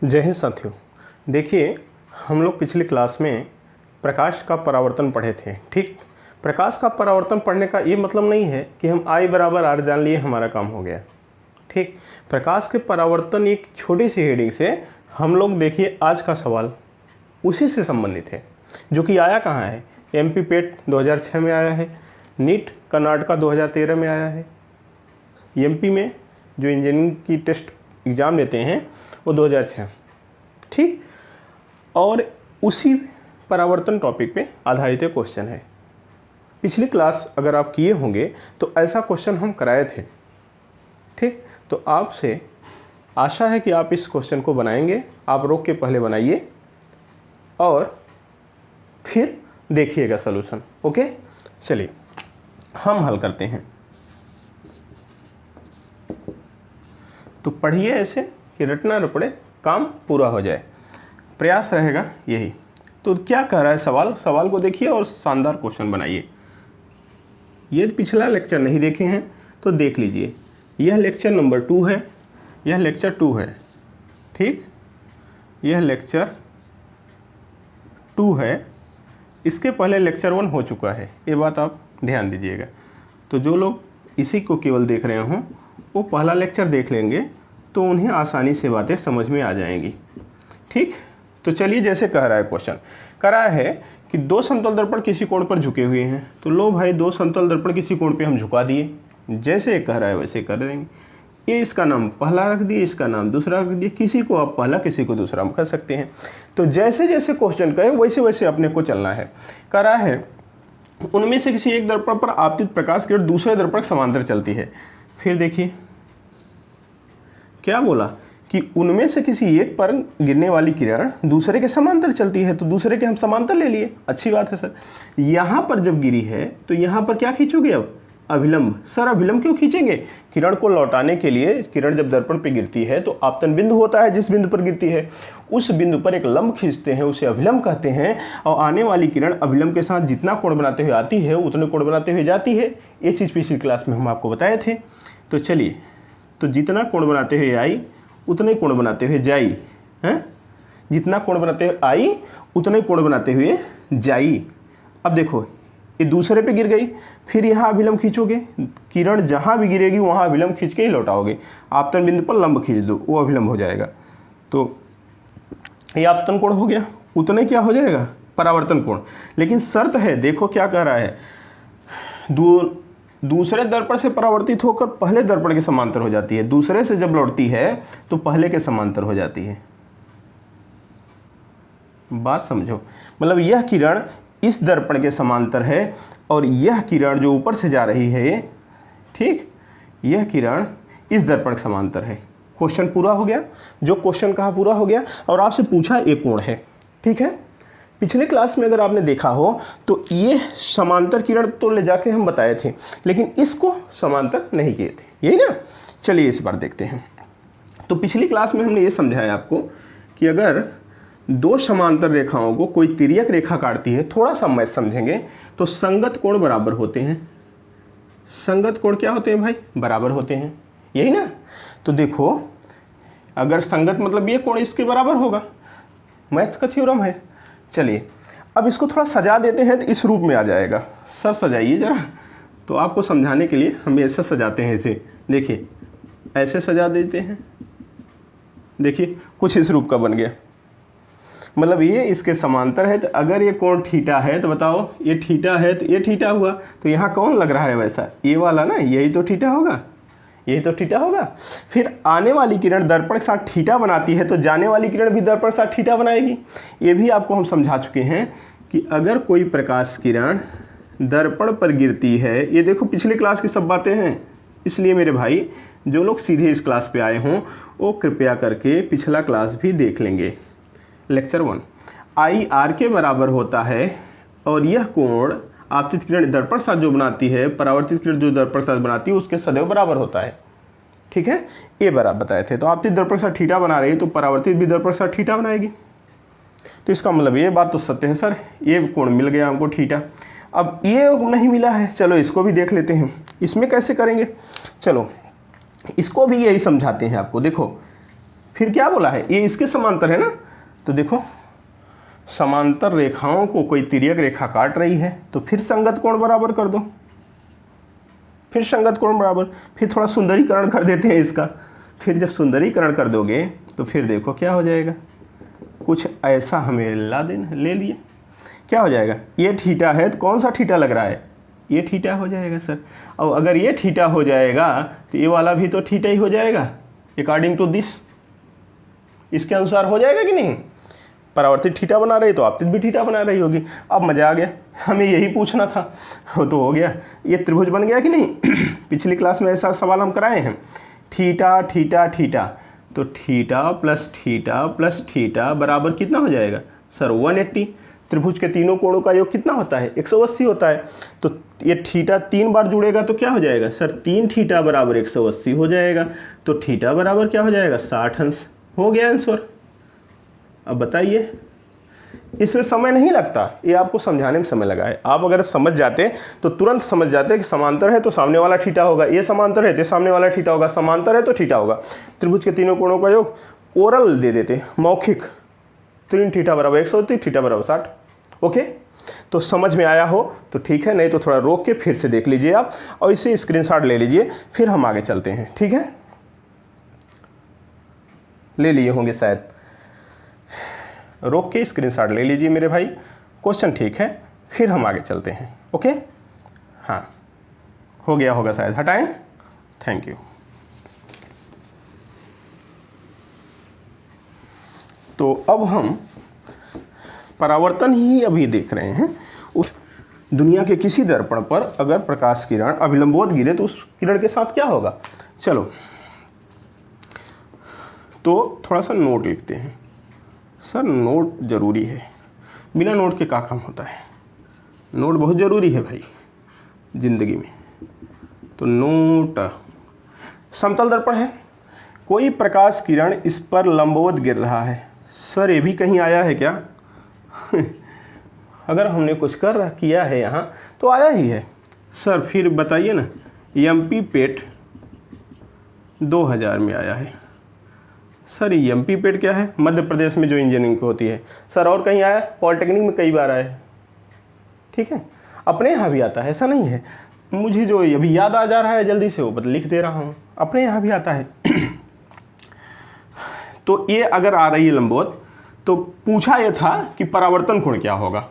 जय हिंद साथियों। देखिए, हम लोग पिछली क्लास में प्रकाश का परावर्तन पढ़े थे। ठीक, प्रकाश का परावर्तन पढ़ने का ये मतलब नहीं है कि हम I बराबर R जान लिए हमारा काम हो गया। ठीक, प्रकाश के परावर्तन एक छोटी सी हेडिंग से हम लोग देखिए आज का सवाल उसी से संबंधित है, जो कि आया कहाँ है। MP पेट 2006 में आया है, नीट कर्नाटका 2013 में आया है। MP में जो इंजीनियरिंग की टेस्ट एग्ज़ाम लेते हैं वो 2006। ठीक, और उसी परावर्तन टॉपिक पे आधारित क्वेश्चन है। पिछली क्लास अगर आप किए होंगे तो ऐसा क्वेश्चन हम कराए थे। ठीक, तो आपसे आशा है कि आप इस क्वेश्चन को बनाएंगे। आप रोक के पहले बनाइए और फिर देखिएगा सॉल्यूशन। ओके, चलिए हम हल करते हैं। तो पढ़िए ऐसे कि रटना न पड़े, काम पूरा हो जाए, प्रयास रहेगा यही। तो क्या कह रहा है सवाल, सवाल को देखिए और शानदार क्वेश्चन बनाइए। ये पिछला लेक्चर नहीं देखे हैं तो देख लीजिए। यह लेक्चर नंबर 2 है, यह लेक्चर 2 है। ठीक, यह लेक्चर 2 है। इसके पहले लेक्चर 1 हो चुका है, ये बात आप ध्यान दीजिएगा। तो जो लोग इसी को केवल देख रहे हों वो पहला लेक्चर देख लेंगे तो उन्हें आसानी से बातें समझ में आ जाएंगी। ठीक, तो चलिए जैसे कह रहा है क्वेश्चन, कह रहा है कि दो समतल दर्पण किसी कोण पर झुके हुए हैं। तो लो भाई, दो समतल दर्पण किसी कोण पे हम झुका दिए, जैसे कह रहा है वैसे कर देंगे। ये इसका नाम पहला रख दिए, इसका नाम दूसरा रख दिए। किसी को आप पहला, किसी को दूसरा कर सकते हैं। तो जैसे जैसे क्वेश्चन कहे वैसे वैसे अपने को चलना है। कह रहा है उनमें से किसी एक दर्पण पर आपतित प्रकाश किरण दूसरे दर्पण समांतर चलती है। फिर देखिए क्या बोला कि उनमें से किसी एक पर गिरने वाली किरण दूसरे के समांतर चलती है। तो दूसरे के हम समांतर ले लिए, अच्छी बात है सर। यहाँ पर जब गिरी है तो यहाँ पर क्या खींचोगे अब, अभिलंब। सर अभिलंब क्यों खींचेंगे, किरण को लौटाने के लिए। किरण जब दर्पण पे गिरती है तो आपतन बिंदु होता है, जिस बिंदु पर गिरती है उस बिंदु पर एक लंब खींचते हैं, उसे अभिलंब कहते हैं। और आने वाली किरण अभिलंब के साथ जितना कोण बनाते हुए आती है उतने कोण बनाते हुए जाती है। ये चीज़ पिछली क्लास में हम आपको बताए थे। तो चलिए, तो जितना कोण बनाते हुए आई उतने कोण बनाते हुए जाई हैं, जितना कोण बनाते हुए आई उतने कोण बनाते हुए जाई। अब देखो ये दूसरे पे गिर गई, फिर यहाँ अभिलंब खींचोगे, किरण जहाँ भी गिरेगी वहाँ अभिलंब खींच के ही लौटाओगे। आपतन बिंदु पर लंब खींच दो, वो अभिलंब हो जाएगा। तो ये आपतन कोण हो गया, उतने क्या हो जाएगा, परावर्तन कोण। लेकिन शर्त है, देखो क्या कह रहा है, दूसरे दर्पण से परावर्तित होकर पहले दर्पण के समांतर हो जाती है। दूसरे से जब लौटती है तो पहले के समांतर हो जाती है। बात समझो, मतलब यह किरण इस दर्पण के समांतर है और यह किरण जो ऊपर से जा रही है, ठीक, यह किरण इस दर्पण के समांतर है। क्वेश्चन पूरा हो गया, जो क्वेश्चन कहा पूरा हो गया। और आपसे पूछा एक कोण है, ठीक है। पिछले क्लास में अगर आपने देखा हो तो ये समांतर किरण तो ले जाके हम बताए थे, लेकिन इसको समांतर नहीं किए थे, यही ना। चलिए इस बार देखते हैं। तो पिछली क्लास में हमने ये समझाया आपको कि अगर दो समांतर रेखाओं को कोई तिर्यक रेखा काटती है, थोड़ा सा मैथ समझेंगे, तो संगत कोण बराबर होते हैं। संगत कोण क्या होते हैं भाई, बराबर होते हैं, यही ना। तो देखो अगर संगत मतलब ये कोण इसके बराबर होगा, मैथ का थ्योरम है। चलिए अब इसको थोड़ा सजा देते हैं तो इस रूप में आ जाएगा। सर सजाइए ज़रा, तो आपको समझाने के लिए हम ऐसे सजाते हैं। इसे देखिए, ऐसे सजा देते हैं। देखिए कुछ इस रूप का बन गया, मतलब ये इसके समांतर है। तो अगर ये कोण थीटा है तो बताओ, ये थीटा है तो ये थीटा हुआ, तो यहाँ कौन लग रहा है वैसा, ये वाला ना, यही तो थीटा होगा, यही तो थीटा होगा। फिर आने वाली किरण दर्पण के साथ थीटा बनाती है तो जाने वाली किरण भी दर्पण के साथ थीटा बनाएगी। ये भी आपको हम समझा चुके हैं कि अगर कोई प्रकाश किरण दर्पण पर गिरती है, ये देखो पिछले क्लास की सब बातें हैं, इसलिए मेरे भाई जो लोग सीधे इस क्लास पे आए हों वो कृपया करके पिछला क्लास भी देख लेंगे। लेक्चर 1 IR के बराबर होता है और यह कोण आपतित किरण दर्पण के साथ जो बनाती है, परावर्तित किरण जो दर्पण के साथ बनाती है उसके सदैव बराबर होता है, ठीक है। ये बराबर बताए थे। तो आपतित दर्पण के साथ थीटा बना रही है तो परावर्तित भी दर्पण के साथ थीटा बनाएगी। तो इसका मतलब ये बात तो सत्य है सर, ये कोण मिल गया हमको थीटा। अब ये नहीं मिला है, चलो इसको भी देख लेते हैं। इसमें कैसे करेंगे, चलो इसको भी यही समझाते हैं आपको। देखो फिर क्या बोला है, ये इसके समांतर है ना, तो देखो समांतर रेखाओं को कोई तिर्यक रेखा काट रही है, तो फिर संगत कोण बराबर कर दो, फिर संगत कोण बराबर, फिर थोड़ा सुंदरीकरण कर देते हैं इसका। फिर जब सुंदरीकरण कर दोगे तो फिर देखो क्या हो जाएगा, कुछ ऐसा हमें ले लिए, क्या हो जाएगा, ये थीटा है तो कौन सा थीटा लग रहा है, ये थीटा हो जाएगा सर। और अगर ये थीटा हो जाएगा तो ये वाला भी तो थीटा ही हो जाएगा अकॉर्डिंग टू दिस, इसके अनुसार हो जाएगा कि नहीं। परावर्तित थीटा बना रही तो आपतित भी थीटा बना रही होगी। अब मजा आ गया, हमें यही पूछना था, वो तो हो गया, ये त्रिभुज बन गया कि नहीं। पिछली क्लास में ऐसा सवाल हम कराए हैं, थीटा थीटा थीटा, तो थीटा प्लस थीटा बराबर कितना हो जाएगा सर 180। त्रिभुज के तीनों कोणों का योग कितना होता है 180 होता है, तो ये थीटा 3 बार जुड़ेगा तो क्या हो जाएगा सर 3 थीटा बराबर 180 हो जाएगा, तो थीटा बराबर क्या हो जाएगा 60 अंश। हो गया आंसर। अब बताइए, इसमें समय नहीं लगता, ये आपको समझाने में समय लगा है। आप अगर समझ जाते तो तुरंत समझ जाते कि समांतर है तो सामने वाला थीटा होगा, ये समांतर है तो सामने वाला थीटा होगा, समांतर है तो थीटा होगा। त्रिभुज के तीनों कोणों का योग ओरल दे देते, मौखिक, 3 थीटा बराबर 180, थीटा बराबर 60। ओके, तो समझ में आया हो तो ठीक है, नहीं तो थोड़ा रोक के फिर से देख लीजिए आप, और इसे स्क्रीनशॉट ले लीजिए, फिर हम आगे चलते हैं। ठीक है, ले लिए होंगे शायद, रोक के स्क्रीनशॉट ले लीजिए मेरे भाई। क्वेश्चन ठीक है, फिर हम आगे चलते हैं। ओके, हाँ हो गया होगा शायद, हटाएं। Thank you. तो अब हम परावर्तन ही अभी देख रहे हैं। उस दुनिया के किसी दर्पण पर अगर प्रकाश किरण अभिलंबवत गिरे तो उस किरण के साथ क्या होगा। चलो, तो थोड़ा सा नोट लिखते हैं। सर नोट ज़रूरी है, बिना नोट के क्या काम होता है, नोट बहुत ज़रूरी है भाई ज़िंदगी में। तो नोट, समतल दर्पण है, कोई प्रकाश किरण इस पर लंबवत गिर रहा है। सर ये भी कहीं आया है क्या? अगर हमने कुछ किया है यहाँ तो आया ही है। सर फिर बताइए ना, एमपी पेट 2000 में आया है। सर एमपी पेट क्या है? मध्य प्रदेश में जो इंजीनियरिंग होती है। सर और कहीं आया? पॉलिटेक्निक में कई बार आया है। ठीक है, अपने यहाँ भी आता है, ऐसा नहीं है। मुझे जो अभी याद आ जा रहा है जल्दी से वो लिख दे रहा हूँ, अपने यहाँ भी आता है। तो ये अगर आ रही है लंबवत, तो पूछा यह था कि परावर्तन कोण क्या होगा।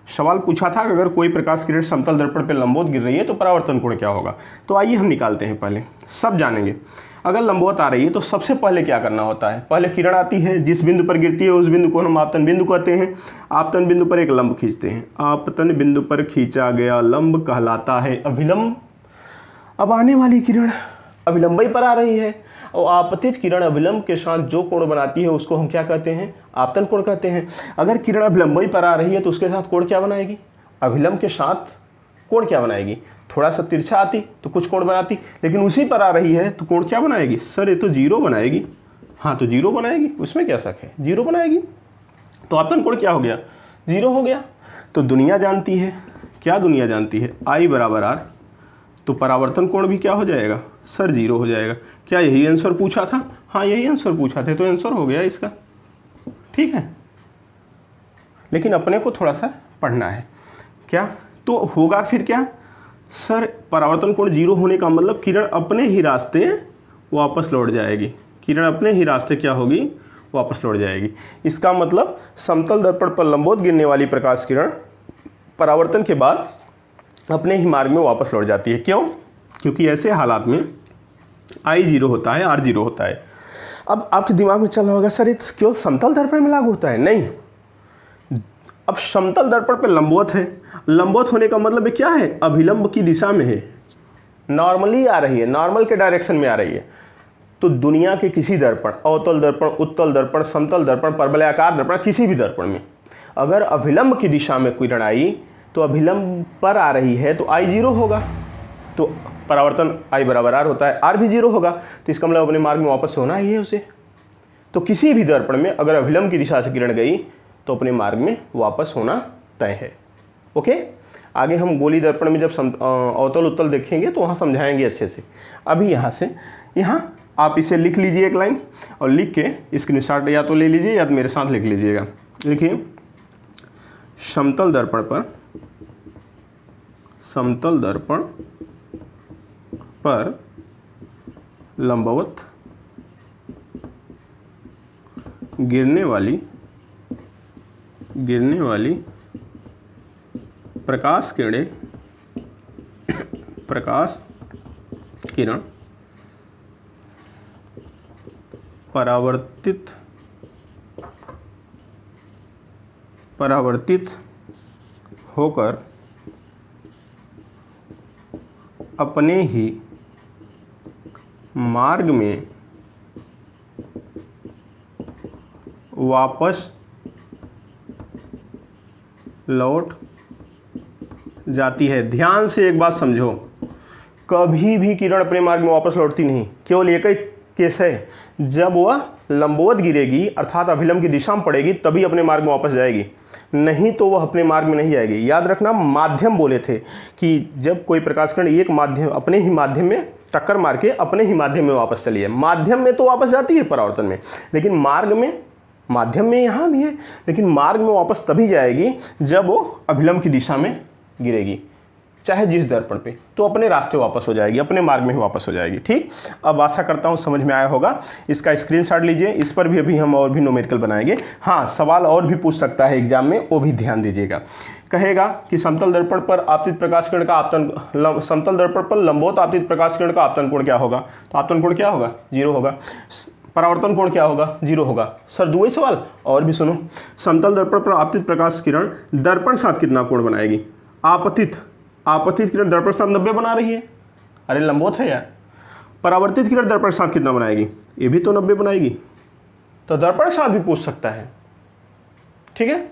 सवाल पूछा था कि अगर कोई प्रकाश किरण समतल दर्पण पे लंबवत गिर रही है तो परावर्तन कोण क्या होगा। तो आइए हम निकालते हैं, पहले सब जानेंगे। अगर लंबवत आ रही है तो सबसे पहले क्या करना होता है, पहले किरण आती है, जिस बिंदु पर गिरती है उस बिंदु को हम आपतन बिंदु कहते हैं। आपतन बिंदु पर एक लंब खींचते हैं, आपतन बिंदु पर खींचा गया लंब कहलाता है अभिलंब। अब आने वाली किरण अभिलंबी पर आ रही है और आपतित किरण अभिलंब के साथ जो कोण बनाती है उसको हम क्या कहते हैं, आपतन कोण कहते हैं। अगर किरण अभिलंबी पर आ रही है तो उसके साथ कोण क्या बनाएगी, अभिलंब के साथ कोण क्या बनाएगी, थोड़ा सा तिरछा आती तो कुछ कोण बनाती, लेकिन उसी पर आ रही है तो कोण क्या बनाएगी। सर ये तो जीरो बनाएगी। हाँ तो जीरो बनाएगी, उसमें क्या शक है, जीरो बनाएगी। तो आपतन कोण क्या हो गया, जीरो हो गया। तो दुनिया जानती है, क्या दुनिया जानती है, आई बराबर आर, तो परावर्तन कोण भी क्या हो जाएगा सर, जीरो हो जाएगा। क्या यही आंसर पूछा था? हाँ यही आंसर पूछा था, तो आंसर हो गया इसका। ठीक है, लेकिन अपने को थोड़ा सा पढ़ना है। क्या तो होगा फिर क्या सर, परावर्तन कोण जीरो होने का मतलब किरण अपने ही रास्ते वापस लौट जाएगी। किरण अपने ही रास्ते क्या होगी, वापस लौट जाएगी। इसका मतलब समतल दर्पण पर लंबवत गिरने वाली प्रकाश किरण परावर्तन के बाद अपने ही मार्ग में वापस लौट जाती है। क्यों? क्योंकि ऐसे हालात में आई जीरो होता है, आर जीरो होता है। अब आपके दिमाग में चल रहा होगा सर ये केवल समतल दर्पण में लागू होता है। नहीं, अब समतल दर्पण पे लंबवत है, लंबवत होने का मतलब क्या है, अभिलंब की दिशा में है, नॉर्मली आ रही है, नॉर्मल के डायरेक्शन में आ रही है। तो दुनिया के किसी दर्पण, अवतल दर्पण, उत्तल दर्पण, समतल दर्पण, परवलयाकार दर्पण, किसी भी दर्पण में अगर अभिलंब की दिशा में किरण आई तो अभिलंब पर आ रही है तो आई जीरो होगा, तो परावर्तन आई बराबर आर होता है, आर भी जीरो होगा, तो इसका मतलब अपने मार्ग में वापस होना ही है उसे। तो किसी भी दर्पण में अगर अभिलंब की दिशा से किरण गई तो अपने मार्ग में वापस होना तय है। ओके, आगे हम गोली दर्पण में जब अवतल उत्तल देखेंगे तो वहाँ समझाएंगे अच्छे से। अभी यहाँ से यहाँ आप इसे लिख लीजिए एक लाइन, और लिख के स्क्रीनशॉट या तो ले लीजिए या तो मेरे साथ लिख लीजिएगा। लिखिए, समतल दर्पण पर लंबवत गिरने वाली प्रकाश किरण परावर्तित होकर अपने ही मार्ग में वापस लौट जाती है। ध्यान से एक बात समझो, कभी भी किरण अपने मार्ग में वापस लौटती नहीं। केवल एक ही केस है, जब वह लंबवत गिरेगी अर्थात अभिलंब की दिशा में पड़ेगी तभी अपने मार्ग में वापस जाएगी, नहीं तो वह अपने मार्ग में नहीं जाएगी। याद रखना, माध्यम बोले थे कि जब कोई प्रकाश किरण एक माध्यम अपने ही माध्यम में टक्कर मार के अपने ही माध्यम में वापस चली है। माध्यम में तो वापस जाती है परावर्तन में, लेकिन मार्ग में, माध्यम में यहाँ भी है, लेकिन मार्ग में वापस तभी जाएगी जब वो अभिलंब की दिशा में गिरेगी, चाहे जिस दर्पण पे, तो अपने रास्ते वापस हो जाएगी, अपने मार्ग में ही वापस हो जाएगी। ठीक, अब आशा करता हूँ समझ में आया होगा। इसका स्क्रीनशॉट लीजिए, इस पर भी अभी हम और भी न्यूमेरिकल बनाएंगे। हाँ, सवाल और भी पूछ सकता है एग्जाम में, वो भी ध्यान दीजिएगा। कहेगा कि समतल दर्पण पर आपतित प्रकाश किरण का आपतन, समतल दर्पण पर लंबवत आपतित प्रकाश किरण का आपतन कोण क्या होगा? तो आपतन कोण क्या होगा? 0 होगा। परावर्तन कोण क्या होगा? 0 होगा। सर 2 ही सवाल और भी सुनो। समतल दर्पण पर आपतित प्रकाश किरण दर्पण साथ कितना कोण बनाएगी? आपतित किरण दर्पण साथ 90 बना रही है, अरे लंबवत है यार। परावर्तित किरण दर्पण साथ कितना बनाएगी? ये भी तो 90 बनाएगी, तो दर्पण साथ भी पूछ सकता है। ठीक है,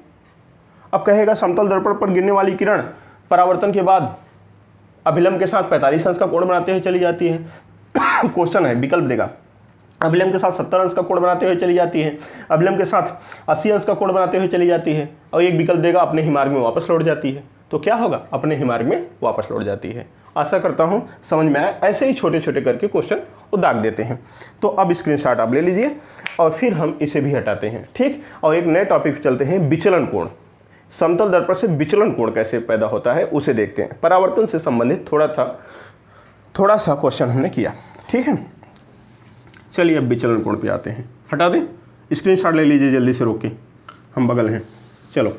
अब कहेगा समतल दर्पण पर गिरने वाली किरण परावर्तन के बाद अभिलंब के साथ 45 अंश का कोण बनाते हुए चली जाती है। क्वेश्चन है, विकल्प देगा, अभिलंब के साथ 70 अंश का कोण बनाते हुए चली जाती है, अभिलंब के साथ 80 अंश का कोण बनाते हुए चली जाती है, और एक विकल्प देगा अपने ही मार्ग में वापस लौट जाती है। तो क्या होगा? अपने ही मार्ग में वापस लौट जाती है। आशा करता हूं समझ में आया। ऐसे ही छोटे छोटे करके क्वेश्चन वो दाग देते हैं। तो अब स्क्रीनशॉट आप ले लीजिए और फिर हम इसे भी हटाते हैं। ठीक, और एक नए टॉपिक चलते हैं, विचलन कोण। समतल दर्पण से विचलन कोण कैसे पैदा होता है उसे देखते हैं। परावर्तन से संबंधित थोड़ा सा क्वेश्चन हमने किया। ठीक है, चलिए अब विचलन कोण पे आते हैं। हटा दें, स्क्रीनशॉट ले लीजिए जल्दी से, रोक के, हम बगल हैं। चलो,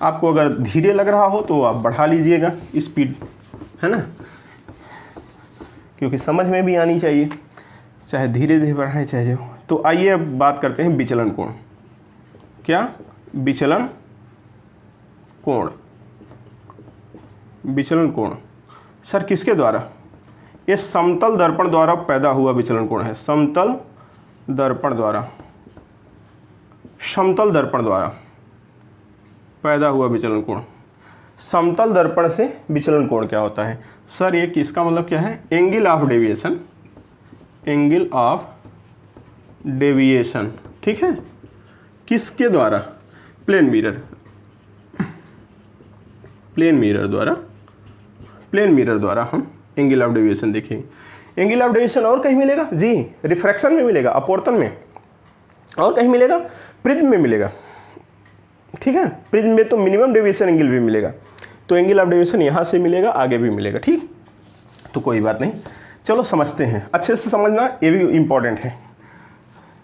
आपको अगर धीरे लग रहा हो तो आप बढ़ा लीजिएगा स्पीड, है ना, क्योंकि समझ में भी आनी चाहिए, चाहे धीरे धीरे बढ़ाएं चाहे जो। तो आइए अब बात करते हैं विचलन कोण। क्या? विचलन कोण। विचलन कोण सर किसके द्वारा? ये समतल दर्पण द्वारा पैदा हुआ विचलन कोण है। समतल दर्पण द्वारा, समतल दर्पण द्वारा पैदा हुआ विचलन कोण। समतल दर्पण से विचलन कोण क्या होता है? सर ये किसका मतलब क्या है? Angle of deviation, angle of deviation. ठीक है, किसके द्वारा? प्लेन मिरर, प्लेन मिरर द्वारा, प्लेन मिरर द्वारा हम एंगल ऑफ डेविएशन देखेंगे। एंगल ऑफ डेविएशन और कहीं मिलेगा जी? रिफ्रैक्शन में मिलेगा, अपवर्तन में, और कहीं मिलेगा? प्रिज्म में मिलेगा। ठीक है, प्रिज्म में तो मिनिमम डेविएशन एंगल भी मिलेगा, तो एंगल ऑफ डेविएशन यहाँ से मिलेगा, आगे भी मिलेगा। ठीक, तो कोई बात नहीं, चलो समझते हैं। अच्छे से समझना, ये भी इम्पॉर्टेंट है,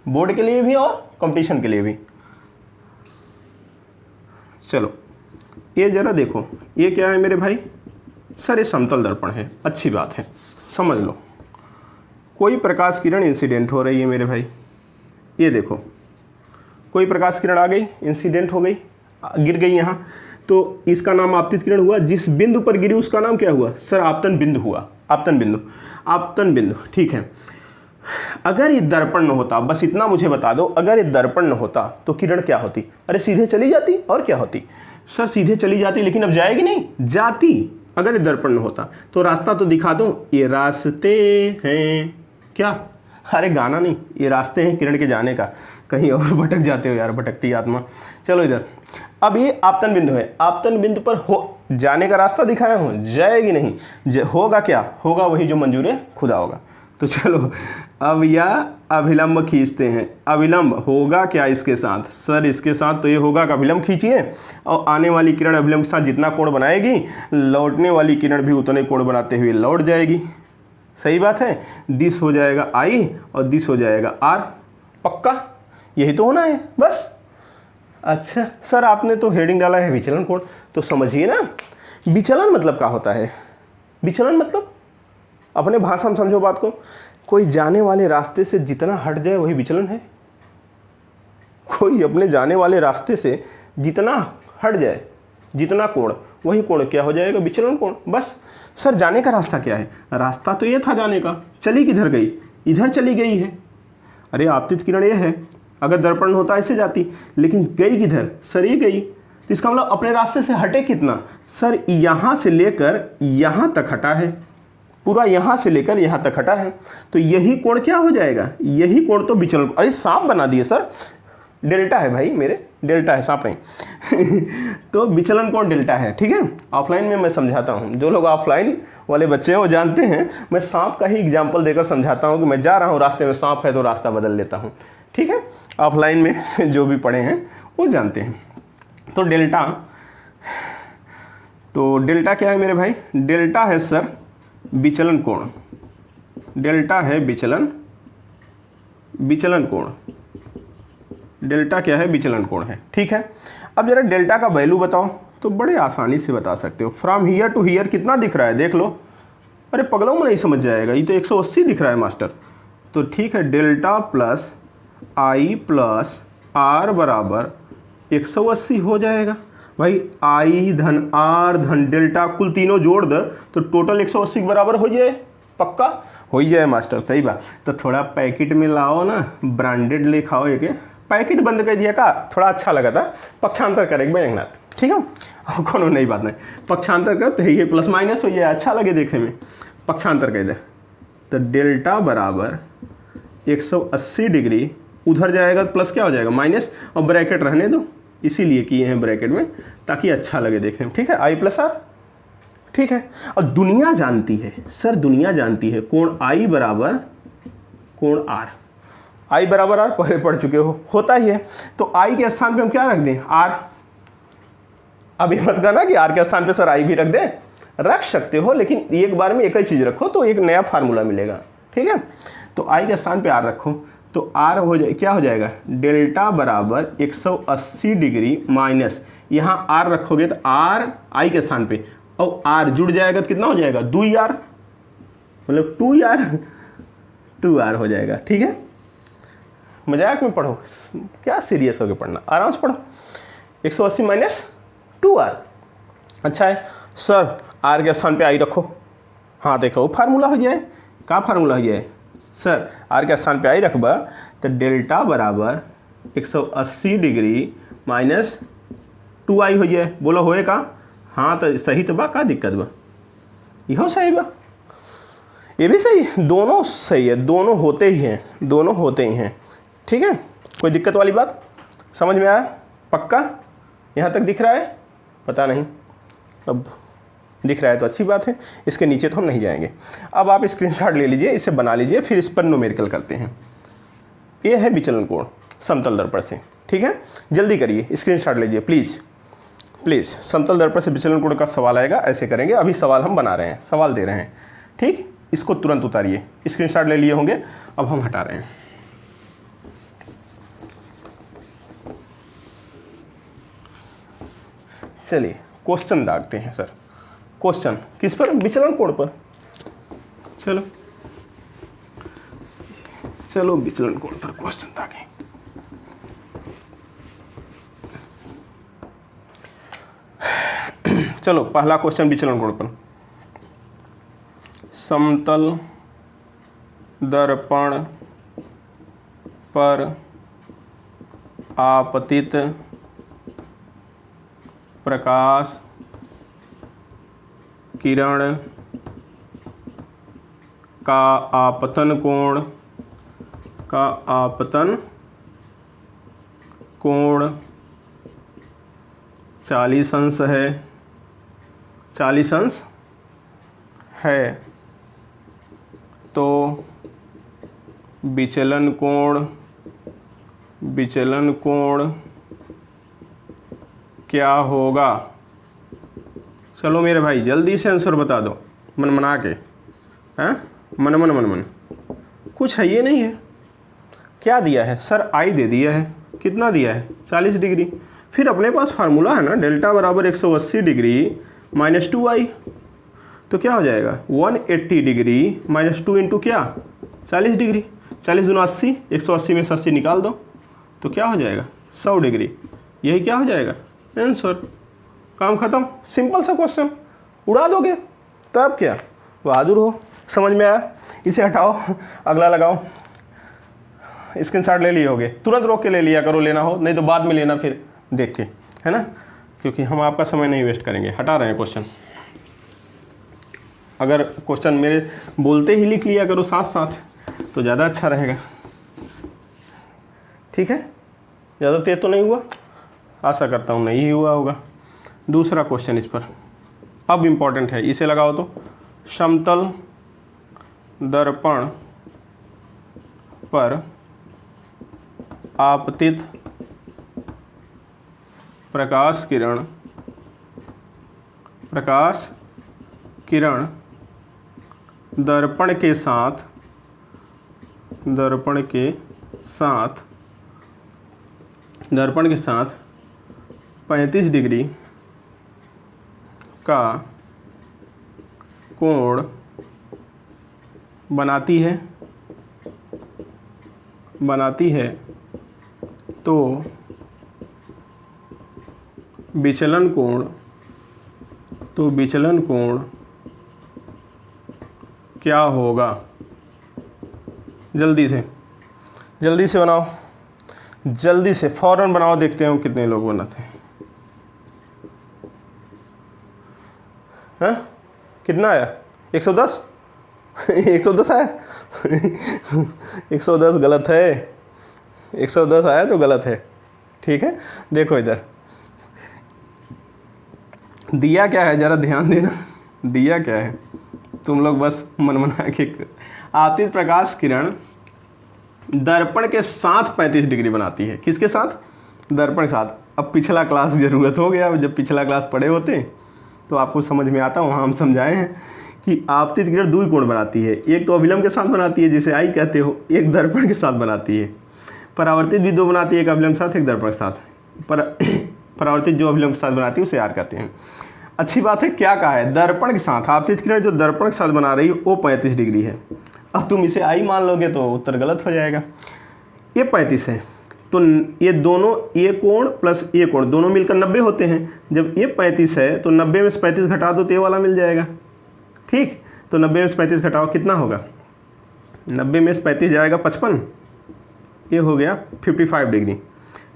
बोर्ड के लिए भी और कंपटीशन के लिए भी। चलो, ये जरा देखो, ये क्या है मेरे भाई? सर ये समतल दर्पण है। अच्छी बात है, समझ लो। कोई प्रकाश किरण इंसिडेंट हो रही है मेरे भाई, ये देखो, कोई प्रकाश किरण आ गई, इंसिडेंट हो गई, गिर गई यहाँ, तो इसका नाम आपतित किरण हुआ। जिस बिंदु पर गिरी उसका नाम क्या हुआ? सर आपतन बिंदु हुआ। आपतन बिंदु, आपतन बिंदु। ठीक है, अगर ये दर्पण न होता, बस इतना मुझे बता दो, अगर ये दर्पण न होता तो किरण क्या होती? अरे सीधे चली जाती, और क्या होती? सर सीधे चली जाती, लेकिन अब जाएगी नहीं, जाती। अगर ये दर्पण न होता तो रास्ता तो दिखा दो, ये रास्ते हैं क्या? अरे गाना नहीं, ये रास्ते हैं किरण के जाने का। कहीं और भटक जाते हो यार, भटकती आत्मा। चलो इधर, अब ये आपतन बिंदु है। आपतन बिंदु पर जाने का रास्ता दिखाया हूँ, जाएगी नहीं। होगा क्या, होगा वही जो मंजूर खुदा होगा। तो चलो अब यह अभिलंब खींचते हैं। अभिलंब होगा क्या इसके साथ, सर इसके साथ तो ये होगा कि अभिलंब खींचिए और आने वाली किरण अभिलंब के साथ जितना कोण बनाएगी, लौटने वाली किरण भी उतने कोण बनाते हुए लौट जाएगी। सही बात है। दिस हो जाएगा I और दिस हो जाएगा R। पक्का यही तो होना है बस। अच्छा सर आपने तो हेडिंग डाला है विचलन कोण, तो समझिए ना विचलन मतलब क्या होता है। विचलन मतलब अपने भाषा में समझो बात को, कोई जाने वाले रास्ते से जितना हट जाए वही विचलन है। कोई अपने जाने वाले रास्ते से जितना हट जाए, जितना कोण, वही कोण क्या हो जाएगा, विचलन कोण। बस सर जाने का रास्ता क्या है, रास्ता तो ये था जाने का, चली किधर गई, इधर चली गई है। अरे आपतित किरण ये है, अगर दर्पण होता ऐसे जाती, लेकिन गई किधर, सर ये गई। तो इसका मतलब अपने रास्ते से हटे कितना, सर यहाँ से लेकर यहाँ तक हटा है, पूरा यहाँ से लेकर यहाँ तक हटा है। तो यही कोण क्या हो जाएगा, यही कोण तो विचलन। अरे सांप बना दिए सर, डेल्टा है भाई मेरे, डेल्टा है, सांप नहीं। तो विचलन कोण डेल्टा है। ठीक है, ऑफलाइन में मैं समझाता हूँ, जो लोग ऑफलाइन वाले बच्चे हैं वो जानते हैं, मैं सांप का ही एग्जाम्पल देकर समझाता हूँ कि मैं जा रहा हूँ रास्ते में, सांप है तो रास्ता बदल लेता हूँ। ठीक है, ऑफलाइन में जो भी पढ़े हैं वो जानते हैं। तो डेल्टा, तो डेल्टा क्या है मेरे भाई, डेल्टा है सर विचलन कोण। डेल्टा है विचलन कोण। डेल्टा क्या है, विचलन कोण है। ठीक है, अब जरा डेल्टा का वैल्यू बताओ, तो बड़े आसानी से बता सकते हो। फ्रॉम हियर टू हियर कितना दिख रहा है देख लो। अरे पगलों में नहीं समझ जाएगा, ये तो 180 दिख रहा है मास्टर। तो ठीक है, delta plus I plus R बराबर 180 हो जाएगा। भाई I धन R धन डेल्टा कुल तीनों जोड़ दो तो टोटल 180 के बराबर हो जाए। पक्का हो जाए मास्टर, सही बात। तो थोड़ा पैकेट में लाओ ना, ब्रांडेड लिखाओ। एक पैकेट बंद कर दिया का, थोड़ा अच्छा लगा था, पक्षांतर करेंगे बैगनाथ। ठीक है, और कोनो नई बात नहीं, पक्षांतर कर तो ये प्लस माइनस हो जाए, अच्छा लगे देखे में, पक्षांतर कह दे। तो डेल्टा बराबर 180 डिग्री, उधर जाएगा तो प्लस क्या हो जाएगा, माइनस, और ब्रैकेट रहने दो, इसीलिए किए हैं ब्रैकेट में ताकि अच्छा लगे देखने में। ठीक है, I प्लस R। ठीक है, और दुनिया जानती है सर, दुनिया जानती है कोण I बराबर कोण R। I बराबर R पहले पढ़ चुके हो, होता ही है। तो I के स्थान पे हम क्या रख दें, R। अब ये मत कहना कि R के स्थान पे सर I भी रख दें, रख सकते हो, लेकिन एक बार में एक ही चीज़ रखो तो एक नया फार्मूला मिलेगा। ठीक है, तो I के स्थान पे R रखो, तो R हो जाए, क्या हो जाएगा, डेल्टा बराबर 180 डिग्री माइनस, यहाँ R रखोगे तो R I के स्थान पे, और R जुड़ जाएगा तो कितना हो जाएगा, 2R, मतलब 2R हो जाएगा। ठीक है, मजाक में पढ़ो, क्या सीरियस होकर पढ़ना, आराम से पढ़ो। 180 माइनस 2R। अच्छा है सर, R के स्थान पे I रखो, हाँ देखो फार्मूला हो जाए। क्या फार्मूला हो जाए सर, R के स्थान पे I रखबा तो डेल्टा बराबर 180 डिग्री माइनस 2I हो जाए। बोलो होए का, हाँ तो सही तो बा, का दिक्कत बा, यहो सही बा, ये भी सही, दोनों सही है, दोनों होते ही हैं, दोनों होते ही हैं। ठीक है, कोई दिक्कत वाली बात, समझ में आया, पक्का यहाँ तक दिख रहा है, पता नहीं, अब दिख रहा है तो अच्छी बात है, इसके नीचे तो हम नहीं जाएंगे। अब आप स्क्रीनशॉट ले लीजिए, इसे बना लीजिए, फिर इस पर न्यूमेरिकल करते हैं। ये है विचलन कोण समतल दर्पण से। ठीक है, जल्दी करिए, स्क्रीनशॉट लीजिए प्लीज़ प्लीज़। समतल दर्पण से विचलन कोण का सवाल आएगा, ऐसे करेंगे। अभी सवाल हम बना रहे हैं, सवाल दे रहे हैं। ठीक, इसको तुरंत उतारिए, स्क्रीनशॉट ले लिए होंगे, अब हम हटा रहे हैं। चलिए क्वेश्चन दागते हैं सर। क्वेश्चन किस पर, विचलन कोण पर। चलो चलो विचलन कोण पर क्वेश्चन दागे। चलो पहला क्वेश्चन विचलन कोण पर। समतल दर्पण पर आपतित प्रकाश किरण का आपतन कोण 40 अंश है 40 अंश है तो विचलन कोण क्या होगा? चलो मेरे भाई जल्दी से आंसर बता दो, मन मना के। हाँ, मन कुछ है ये नहीं है। क्या दिया है सर? आई दे दिया है। कितना दिया है? 40 डिग्री। फिर अपने पास फार्मूला है ना, डेल्टा बराबर 180 डिग्री माइनस 2i। तो क्या हो जाएगा? 180 डिग्री माइनस 2 इंटू क्या? 40 डिग्री। 40 दूना 80, 180 में से 80 निकाल दो तो क्या हो जाएगा? 100 डिग्री। यही क्या हो जाएगा? आंसर। काम खत्म। सिंपल सा क्वेश्चन, उड़ा दोगे तब क्या? बहादुर हो। समझ में आया? इसे हटाओ, अगला लगाओ। स्क्रीनशॉट ले लिए होगे, तुरंत रोक के ले लिया करो, लेना हो नहीं तो बाद में लेना फिर देख के, है ना, क्योंकि हम आपका समय नहीं वेस्ट करेंगे। हटा रहे हैं क्वेश्चन। अगर क्वेश्चन मेरे बोलते ही लिख लिया करो साथ साथ तो ज़्यादा अच्छा रहेगा। ठीक है, ज़्यादा तेज तो नहीं हुआ? आशा करता हूँ नहीं हुआ होगा। दूसरा क्वेश्चन इस पर अब इम्पॉर्टेंट है, इसे लगाओ तो। समतल दर्पण पर आपतित प्रकाश किरण दर्पण के साथ 35 डिग्री का कोण बनाती है तो विचलन कोण क्या होगा? जल्दी से बनाओ, जल्दी से फौरन बनाओ, देखते हैं कितने लोग बनाते हैं। हाँ, कितना आया? 110 110 आया 110 गलत है। 110 आया तो गलत है। ठीक है, देखो इधर दिया क्या है, जरा ध्यान देना। दिया क्या है, तुम लोग बस मनमना के। आपतित प्रकाश किरण दर्पण के साथ 35 डिग्री बनाती है। किसके साथ? दर्पण के साथ। अब पिछला क्लास ज़रूरत हो गया, जब पिछला क्लास पढ़े होते तो आपको समझ में आता। वहाँ हम समझाए हैं कि आपतित किरण दो ही कोण बनाती है। एक तो अभिलंब के साथ बनाती है जिसे आई कहते हो, एक दर्पण के साथ बनाती है। परावर्तित भी दो बनाती है, एक अभिलंब के साथ एक दर्पण के साथ। परावर्तित जो अभिलंब के साथ बनाती है उसे आर कहते हैं। अच्छी बात है, क्या कहा है? दर्पण के साथ। आपतित किरण जो दर्पण के साथ बना रही है वो 35 डिग्री है। अब तुम इसे आई मान लोगे तो उत्तर गलत हो जाएगा। ये 35 है तो ये दोनों, ये कोण प्लस ये कोण दोनों मिलकर 90 होते हैं। जब ये 35 है तो 90 में से 35 घटा दो तो ये वाला मिल जाएगा। ठीक, तो 90 में से 35 घटाओ, कितना होगा? 90 में से 35 जाएगा 55, ये हो गया 55 डिग्री।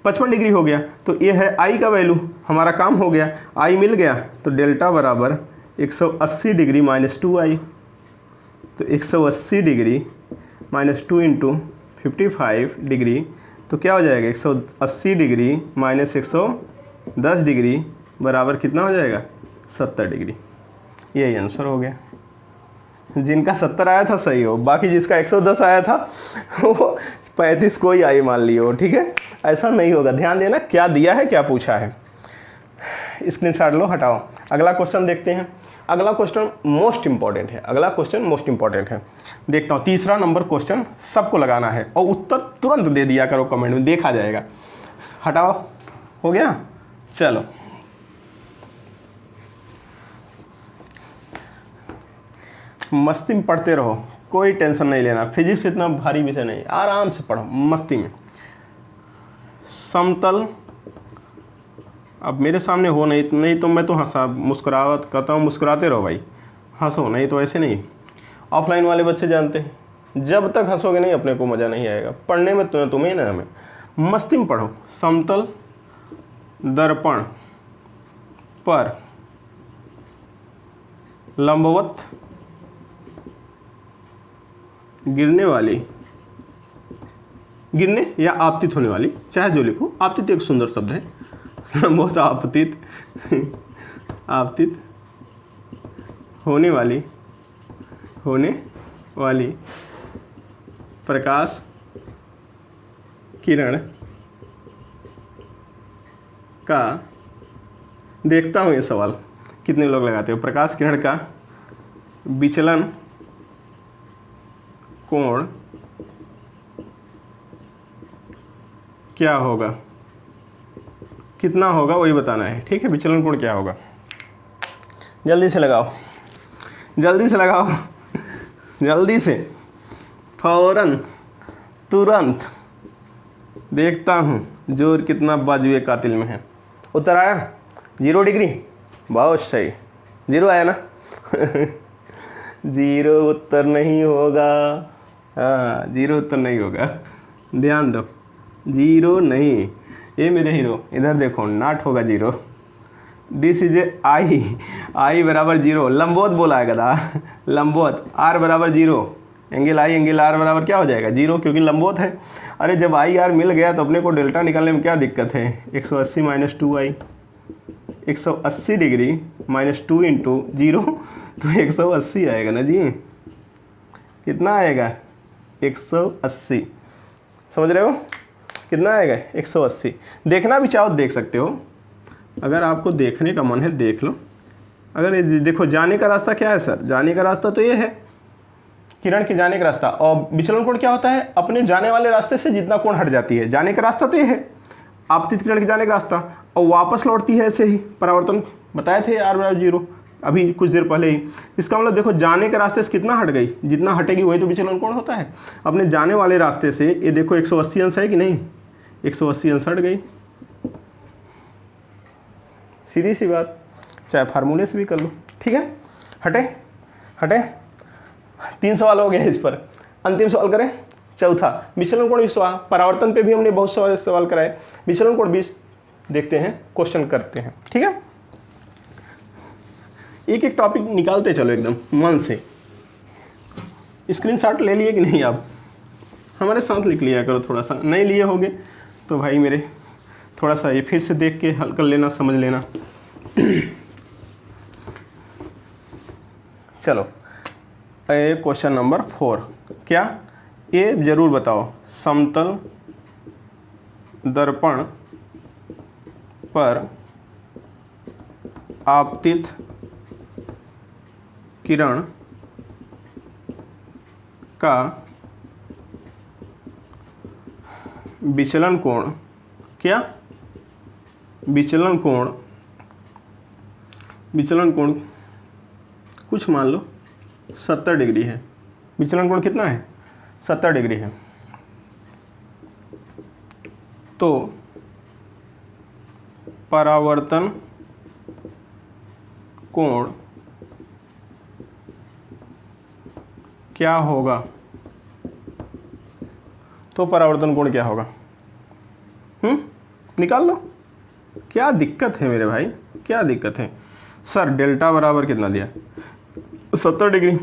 55 डिग्री हो गया तो ये है आई का वैल्यू। हमारा काम हो गया, आई मिल गया तो डेल्टा बराबर 180 डिग्री माइनस 2i। तो 180 डिग्री माइनस 2 इंटू 55 डिग्री तो क्या हो जाएगा? 180 डिग्री माइनस 110 डिग्री बराबर कितना हो जाएगा? 70 डिग्री। यही आंसर हो गया। जिनका 70 आया था सही हो, बाकी जिसका 110 आया था वो 35 को ही आई मान लियो। ठीक है, ऐसा नहीं होगा। ध्यान देना क्या दिया है, क्या पूछा है। स्क्रीनशॉट लो, हटाओ। अगला क्वेश्चन देखते हैं। अगला क्वेश्चन मोस्ट इंपॉर्टेंट है। देखता हूँ, तीसरा नंबर क्वेश्चन सबको लगाना है और उत्तर तुरंत दे दिया करो कमेंट में, देखा जाएगा। हटाओ, हो गया। चलो, मस्ती में पढ़ते रहो, कोई टेंशन नहीं लेना। फिजिक्स इतना भारी विषय नहीं, आराम से पढ़ो मस्ती में। समतल, अब मेरे सामने हो नहीं तो मैं तो हंसा मुस्कुरावत करता हूँ, मुस्कुराते रहो भाई, हंसो, नहीं तो ऐसे नहीं। ऑफलाइन वाले बच्चे जानते हैं, जब तक हंसोगे नहीं अपने को मज़ा नहीं आएगा पढ़ने में। तुम्हें ना, हमें मस्ती में पढ़ो। समतल दर्पण पर लंबवत गिरने या आपतित होने वाली, चाहे जो लिखो, आपतित एक सुंदर शब्द है। बहुत आपतित होने वाली प्रकाश किरण का, देखता हूँ ये सवाल कितने लोग लगाते हो, प्रकाश किरण का विचलन कोण क्या होगा, कितना होगा वही बताना है। ठीक है, विचलन कोण क्या होगा, जल्दी से लगाओ, जल्दी से लगाओ, जल्दी से, फौरन, तुरंत। देखता हूँ जोर कितना बाजुए कातिल में है। उत्तर आया 0 डिग्री, बहुत सही, 0 आया ना 0 उत्तर नहीं होगा, हाँ 0 उत्तर नहीं होगा, ध्यान दो, 0 नहीं। ये मेरे हीरो इधर देखो, नॉट होगा 0, दिस इज ए आई बराबर 0, लंबोत बोला है गधा, लंबोत, आर बराबर 0, एंगल आई एंगल आर बराबर क्या हो जाएगा 0, क्योंकि लंबोत है। अरे जब आई आर मिल गया तो अपने को डेल्टा निकालने में क्या दिक्कत है, 180 minus 2i, 180 degree minus 2 into 0 तो 180 आएगा ना जी, कितना आएगा 180, समझ रहे हो कितना आएगा 180। देखना भी चाहो देख सकते हो, अगर आपको देखने का मन है देख लो। अगर देखो जाने का रास्ता क्या है सर, जाने का रास्ता तो ये है किरण के जाने का रास्ता, और विचलन कोण क्या होता है, अपने जाने वाले रास्ते से जितना कोण हट जाती है। जाने का रास्ता तो ये है आपतित किरण के जाने का रास्ता, और वापस लौटती है ऐसे ही, परावर्तन बताए थे r बराबर 0 अभी कुछ देर पहले ही। इसका मतलब देखो जाने के रास्ते से कितना हट गई, जितना हटेगी वही तो विचलन कोण होता है। अपने जाने वाले रास्ते से ये देखो 180 अंश है कि नहीं, 180 अंश हट गई, सीधी सी बात, चाहे फार्मूले से भी कर लो। ठीक है, हटे 3 सवाल हो गए इस पर, अंतिम सवाल करें, चौथा विचलन कोण 20, परावर्तन पे भी हमने बहुत सारे सवाल कराए, विचलन कोण 20 देखते हैं, क्वेश्चन करते हैं। ठीक है, एक एक टॉपिक निकालते चलो एकदम मन से। स्क्रीनशॉट ले लिए कि नहीं आप, हमारे साथ लिख लिया करो, थोड़ा सा नहीं लिए होगे तो भाई मेरे थोड़ा सा ये फिर से देख के हल कर लेना, समझ लेना। चलो क्वेश्चन नंबर 4, क्या ये जरूर बताओ, समतल दर्पण पर आपतित किरण का विचलन कोण, क्या विचलन कोण कुछ मान लो 70 डिग्री है, विचलन कोण कितना है 70 डिग्री है, तो परावर्तन कोण क्या होगा, तो परावर्तन कोण क्या होगा, निकाल लो। क्या दिक्कत है मेरे भाई, क्या दिक्कत है सर, डेल्टा बराबर कितना दिया 70 डिग्री,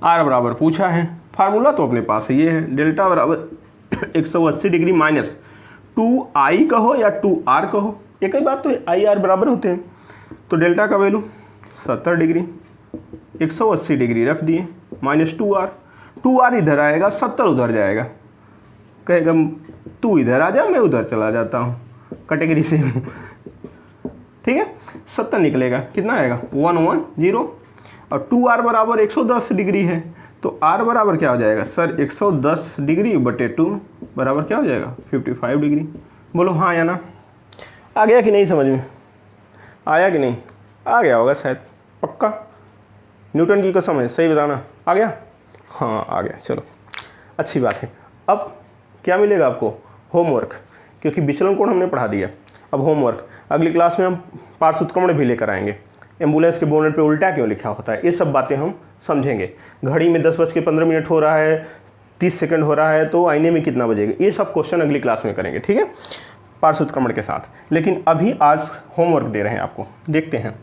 आर बराबर पूछा है, फार्मूला तो अपने पास ये है, डेल्टा बराबर 180 डिग्री माइनस 2i कहो या 2r कहो, एक ही बात तो है, आई आर बराबर होते हैं। तो डेल्टा का वैल्यू 70 डिग्री, 180 डिग्री रख दिए, माइनस 2r इधर आएगा, 70 उधर जाएगा, कहेगा तू इधर आ जा मैं उधर चला जाता हूँ, कैटेगरी से हूँ। ठीक है, 70 निकलेगा, कितना आएगा 110, और 2r बराबर 110 डिग्री है, तो r बराबर क्या हो जाएगा सर 110 डिग्री बटे 2 बराबर क्या हो जाएगा 55 डिग्री। बोलो हाँ या ना, आ गया कि नहीं समझ में, आया कि नहीं, आ गया होगा शायद, पक्का, न्यूटन की कसम है, सही बताना, आ गया, हाँ आ गया, चलो अच्छी बात है। अब क्या मिलेगा आपको, होमवर्क, क्योंकि विचलन कोण हमने पढ़ा दिया। अब होमवर्क अगली क्लास में हम पार्श्व उत्क्रमण भी लेकर आएंगे, एम्बुलेंस के बोनट पे उल्टा क्यों लिखा होता है, ये सब बातें हम समझेंगे। घड़ी में 10:15 हो रहा है, 30 सेकंड हो रहा है, तो आईने में कितना बजेगा, ये सब क्वेश्चन अगली क्लास में करेंगे। ठीक है, पार्श्व उत्क्रमण के साथ। लेकिन अभी आज होमवर्क दे रहे हैं आपको, देखते हैं।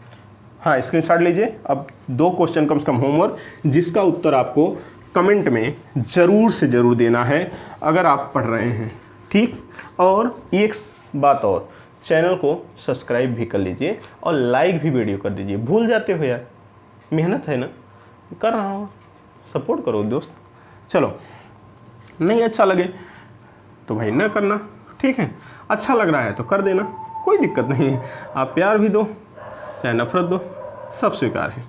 हाँ, स्क्रीनशॉट लीजिए। अब 2 क्वेश्चन कम से कम होमवर्क, जिसका उत्तर आपको कमेंट में ज़रूर से ज़रूर देना है अगर आप पढ़ रहे हैं। ठीक, और एक बात और, चैनल को सब्सक्राइब भी कर लीजिए और लाइक भी वीडियो कर दीजिए, भूल जाते हो यार, मेहनत है ना, कर रहा हूँ, सपोर्ट करो दोस्त। चलो, नहीं अच्छा लगे तो भाई ना करना, ठीक है। अच्छा लग रहा है तो कर देना, कोई दिक्कत नहीं है। आप प्यार भी दो चाहे नफरत दो, सब स्वीकार है।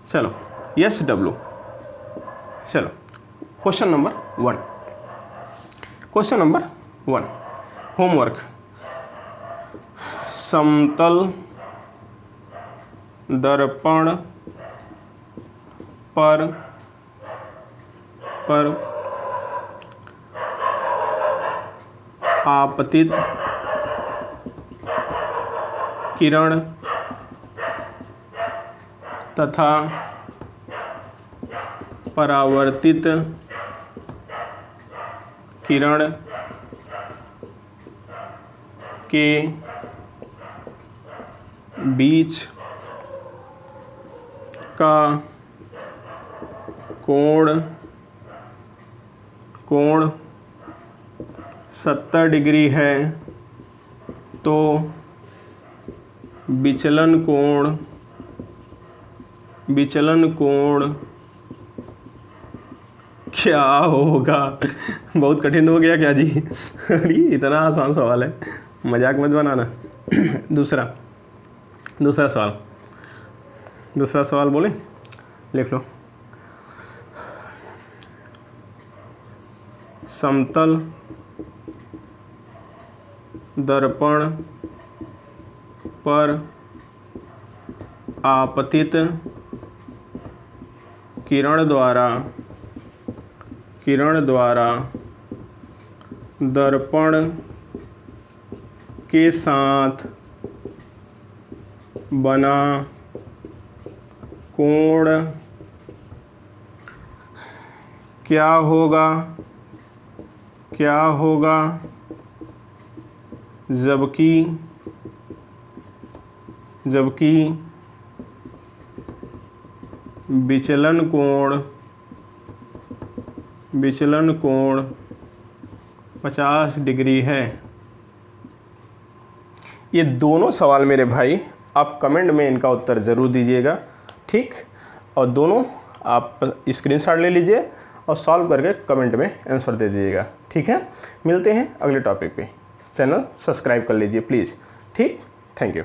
चलो SW। चलो question number 1, question number 1 homework. समतल दर्पण पर आपतित किरण तथा परावर्तित किरण के बीच का कोण 70 डिग्री है, तो विचलन कोण क्या होगा? बहुत कठिन हो गया क्या जी? अरे इतना आसान सवाल है, मजाक मत बनाना। दूसरा सवाल बोले, लिख लो। समतल दर्पण पर आपतित किरण द्वारा दर्पण के साथ बना कोण क्या होगा जबकि विचलन कोण 50 डिग्री है। ये दोनों सवाल मेरे भाई आप कमेंट में इनका उत्तर ज़रूर दीजिएगा, ठीक। और दोनों आप स्क्रीनशॉट ले लीजिए और सॉल्व करके कमेंट में आंसर दे दीजिएगा, ठीक है। मिलते हैं अगले टॉपिक पे। चैनल सब्सक्राइब कर लीजिए प्लीज़, ठीक। Thank you.